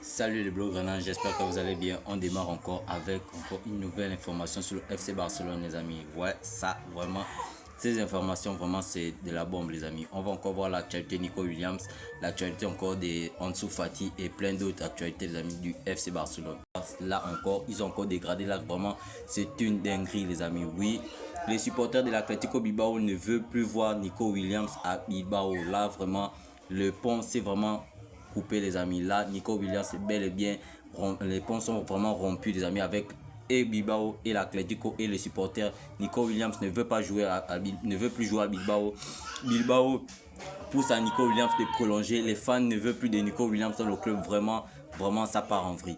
Salut les blogueurs, j'espère que vous allez bien. On démarre avec une nouvelle information sur le FC Barcelone, les amis. Ouais, ça vraiment, ces informations vraiment c'est de la bombe, les amis. On va encore voir l'actualité Nico Williams, l'actualité encore des Ansu Fati et plein d'autres actualités, les amis, du FC Barcelone. Là encore, ils ont encore dégradé. Là vraiment, c'est une dinguerie, les amis. Oui, les supporters de l'Atlético Bilbao ne veulent plus voir Nico Williams à Bilbao. Là vraiment, le pont c'est vraiment coupé, les amis. Là, Nico Williams c'est bel et bien, les ponts sont vraiment rompus, les amis, avec et Bilbao et l'Atlético et les supporters. Nico Williams ne veut pas jouer ne veut plus jouer à Bilbao. Bilbao pousse à Nico Williams de prolonger. Les fans ne veulent plus de Nico Williams dans le club. Vraiment, vraiment, ça part en vrille.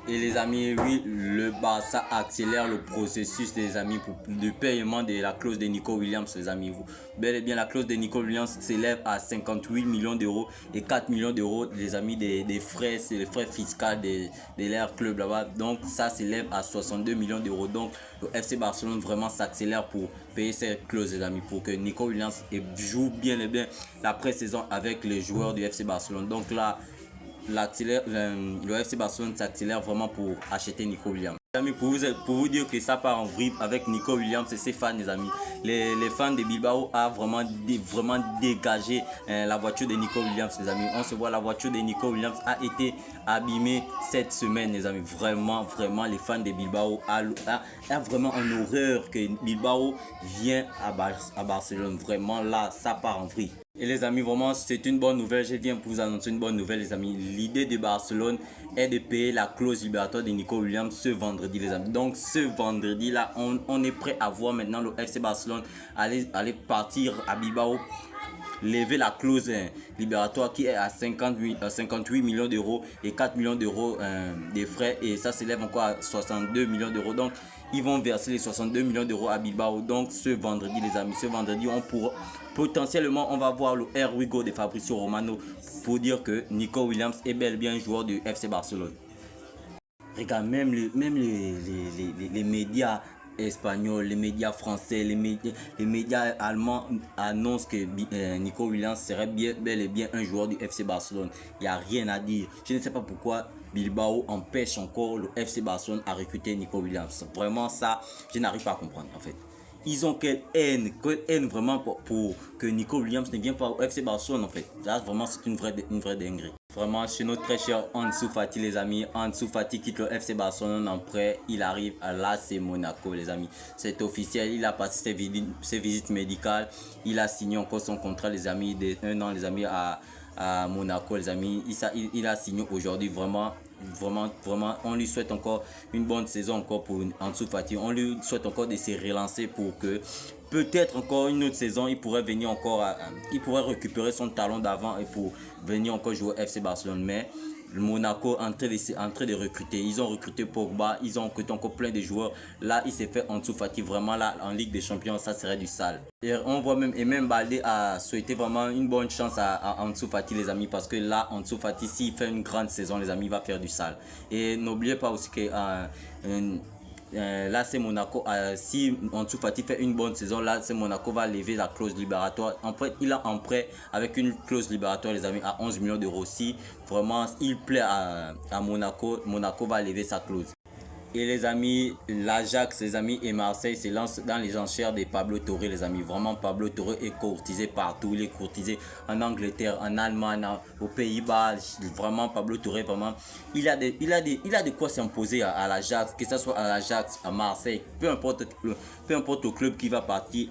Et les amis, oui, le Barça accélère le processus, les amis, pour le paiement de la clause de Nico Williams, les amis. Bel et bien, la clause de Nico Williams s'élève à 58 millions d'euros et 4 millions d'euros, les amis, des frais, c'est les frais fiscaux de leur club là-bas. Donc, ça s'élève à 62 millions d'euros. Donc, le FC Barcelone vraiment s'accélère pour payer cette clause, les amis, pour que Nico Williams joue bien et bien la pré-saison avec les joueurs du FC Barcelone. Donc là, le FC Barcelone s'accélère vraiment pour acheter Nico Williams. Les amis, pour vous dire que ça part en vrille avec Nico Williams et ses fans, les amis. Les fans de Bilbao ont vraiment dégagé la voiture de Nico Williams, les amis. On se voit, la voiture de Nico Williams a été abîmée cette semaine, les amis. Vraiment, vraiment, les fans de Bilbao ont vraiment en horreur que Bilbao vient à Barcelone. Vraiment, là, ça part en vrille. Et les amis, vraiment, c'est une bonne nouvelle. Je viens pour vous annoncer une bonne nouvelle, les amis. L'idée de Barcelone est de payer la clause libératoire de Nico Williams ce vendredi, les amis. Donc, ce vendredi-là, on est prêt à voir maintenant le FC Barcelone aller partir à Bilbao, lever la clause libératoire qui est à 58 millions d'euros et 4 millions d'euros des frais. Et ça s'élève encore à 62 millions d'euros. Donc, ils vont verser les 62 millions d'euros à Bilbao. Donc, ce vendredi, les amis, ce vendredi, on pourra potentiellement, on va voir le Erwigo de Fabrizio Romano pour dire que Nico Williams est bel et bien joueur du FC Barcelone. Regarde, même les médias espagnols, les médias français, les médias allemands annoncent que Nico Williams serait bel et bien un joueur du FC Barcelone. Il n'y a rien à dire. Je ne sais pas pourquoi Bilbao empêche encore le FC Barcelone à recruter Nico Williams. Vraiment, ça, je n'arrive pas à comprendre en fait. Ils ont quelle haine vraiment pour que Nico Williams ne vienne pas au FC Barcelone en fait. Là, vraiment, c'est une vraie dinguerie. Vraiment, chez notre très cher Ansu Fati, les amis. Ansu Fati quitte le FC Barcelone en prêt. Il arrive à l'AC Monaco, les amis. C'est officiel. Il a passé ses visites médicales. Il a signé encore son contrat, les amis, d'1 an, les amis, à Monaco, les amis. Il a signé aujourd'hui. Vraiment, on lui souhaite encore une bonne saison encore pour Ansu Fati. On lui souhaite encore de se relancer pour que peut-être encore une autre saison, il pourrait venir encore, il pourrait récupérer son talent d'avant et pour venir encore jouer au FC Barcelone. Mais le Monaco est en train de recruter. Ils ont recruté Pogba, ils ont recruté encore plein de joueurs. Là, il s'est fait Ansu Fati. Vraiment, là, en Ligue des Champions, ça serait du sale. Et on voit même Baldé a souhaité vraiment une bonne chance à Ansu Fati, les amis. Parce que là, Ansu Fati, s'il fait une grande saison, les amis, il va faire du sale. Et n'oubliez pas aussi que là c'est Monaco, si Ansu Fati fait une bonne saison, là c'est Monaco va lever la clause libératoire. En fait, il a un prêt avec une clause libératoire, les amis, à 11 millions d'euros. Si vraiment il plaît à Monaco, Monaco va lever sa clause. Et les amis, l'Ajax, les amis, et Marseille se lancent dans les enchères de Pablo Torre, les amis. Vraiment, Pablo Torre est courtisé partout. Il est courtisé en Angleterre, en Allemagne, aux Pays-Bas. Vraiment, Pablo Torre, vraiment, il a de quoi s'imposer à l'Ajax, que ce soit à l'Ajax, à Marseille, peu importe le club qui va partir.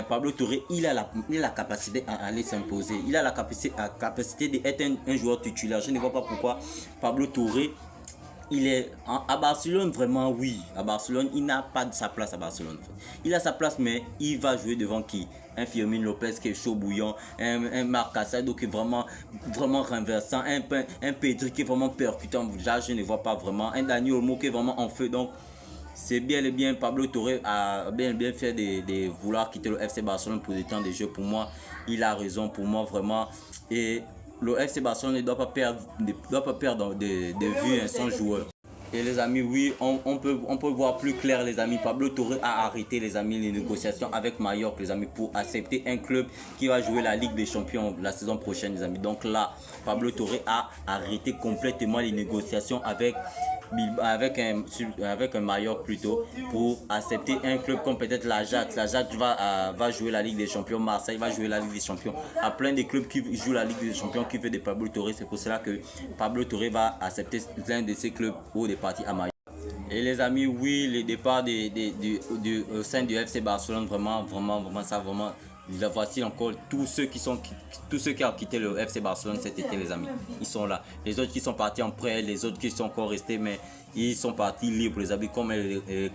Pablo Torre, il a la capacité à aller s'imposer. Il a la capacité d'être un joueur titulaire. Je ne vois pas pourquoi Pablo Torre, il est à Barcelone, vraiment oui. À Barcelone, il n'a pas sa place à Barcelone. Il a sa place, mais il va jouer devant qui? Un Firmin Lopez qui est chaud bouillant, un Marc Casado qui est vraiment renversant, un Pedri qui est vraiment percutant. Là, je ne vois pas vraiment. Un Dani Olmo qui est vraiment en feu. Donc, c'est bien et bien. Pablo Torre a bien fait de vouloir quitter le FC Barcelone pour des temps de jeu. Pour moi, il a raison. Pour moi, vraiment. Et le FC Barcelone ne doit pas perdre de vue son joueur. Et les amis, oui, on peut voir plus clair les amis. Pablo Torre a arrêté les amis les négociations avec Mallorca les amis pour accepter un club qui va jouer la Ligue des Champions la saison prochaine les amis. Donc là, Pablo Torre a arrêté complètement les négociations avec un Mallorca plutôt pour accepter un club comme peut-être l'Ajax. L'Ajax va jouer la Ligue des Champions, Marseille va jouer la Ligue des Champions. Il y a plein de clubs qui jouent la Ligue des Champions qui veut de Pablo Torre. C'est pour cela que Pablo Torre va accepter l'un de ces clubs pour des parties à Mallorca. Et les amis, oui, le départ au sein du FC Barcelone, vraiment, ça, vraiment. Voici encore tous ceux qui ont quitté le FC Barcelone cet été les amis. Ils sont là. Les autres qui sont partis en prêt, les autres qui sont encore restés, mais ils sont partis libres les amis, comme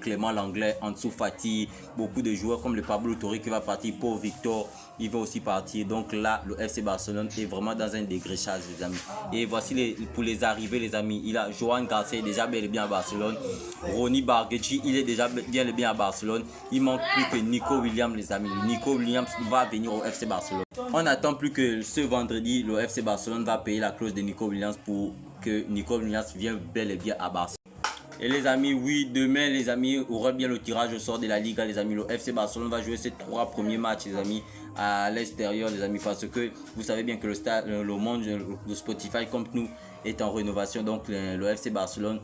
Clément Langlais, Ansu Fati, beaucoup de joueurs comme le Pablo Torre qui va partir, Paul Victor, il va aussi partir. Donc là, le FC Barcelone est vraiment dans un dégréchage les amis. Et voici pour les arrivées les amis. Il a Joan Garcia déjà bel et bien à Barcelone. Ronny Barguechi, il est déjà bien et bien à Barcelone. Il manque plus que Nico Williams les amis. Nico Williams va venir au FC Barcelone. On n'attend plus que ce vendredi, le FC Barcelone va payer la clause de Nico Williams pour que Nico Williams vienne bel et bien à Barcelone. Et les amis, oui, demain, les amis, aura bien le tirage au sort de la Liga, les amis. Le FC Barcelone va jouer ses 3 premiers matchs, les amis, à l'extérieur, les amis, parce que vous savez bien que le monde de Spotify, comme nous, est en rénovation. Donc, le FC Barcelone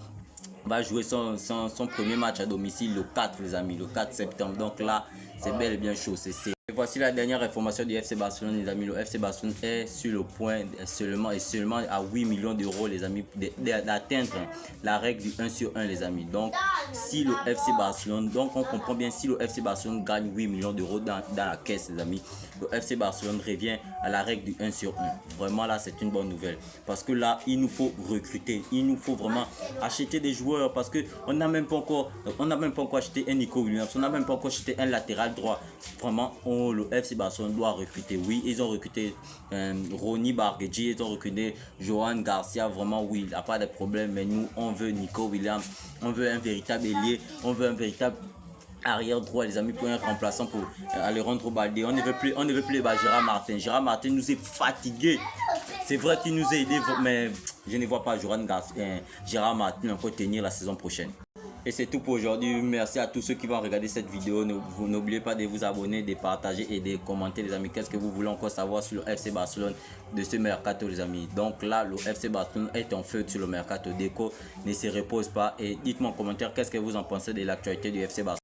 va jouer son premier match à domicile le 4, les amis, le 4 septembre. Donc là, c'est bel et bien chaud, c'est. Et voici la dernière information du FC Barcelone, les amis. Le FC Barcelone est sur le point seulement à 8 millions d'euros, les amis, d'atteindre la règle du 1 sur 1, les amis. Donc, si le FC Barcelone, donc on comprend bien, si le FC Barcelone gagne 8 millions d'euros dans la caisse, les amis, le FC Barcelone revient à la règle du 1 sur 1. Vraiment, là, c'est une bonne nouvelle. Parce que là, il nous faut recruter. Il nous faut vraiment acheter des joueurs parce qu'on n'a même pas encore acheté un Nico Williams. On n'a même pas encore acheté un latéral droit. Vraiment, le FC Barcelone doit recruter. Oui, ils ont recruté Ronny Barguechi, ils ont recruté Joan Garcia. Vraiment, oui, il n'y a pas de problème. Mais nous, on veut Nico Williams. On veut un véritable ailier. On veut un véritable arrière droit les amis pour un remplaçant pour Alejandro Balde. On ne veut plus Gérard Martin. Gérard Martin nous est fatigué. C'est vrai qu'il nous a aidé, mais je ne vois pas Gérard Martin encore tenir la saison prochaine. Et c'est tout pour aujourd'hui. Merci à tous ceux qui vont regarder cette vidéo. N'oubliez pas de vous abonner, de partager et de commenter les amis. Qu'est-ce que vous voulez encore savoir sur le FC Barcelone de ce mercato les amis. Donc là, le FC Barcelone est en feu sur le mercato. Deco ne se repose pas. Et dites-moi en commentaire qu'est-ce que vous en pensez de l'actualité du FC Barcelone.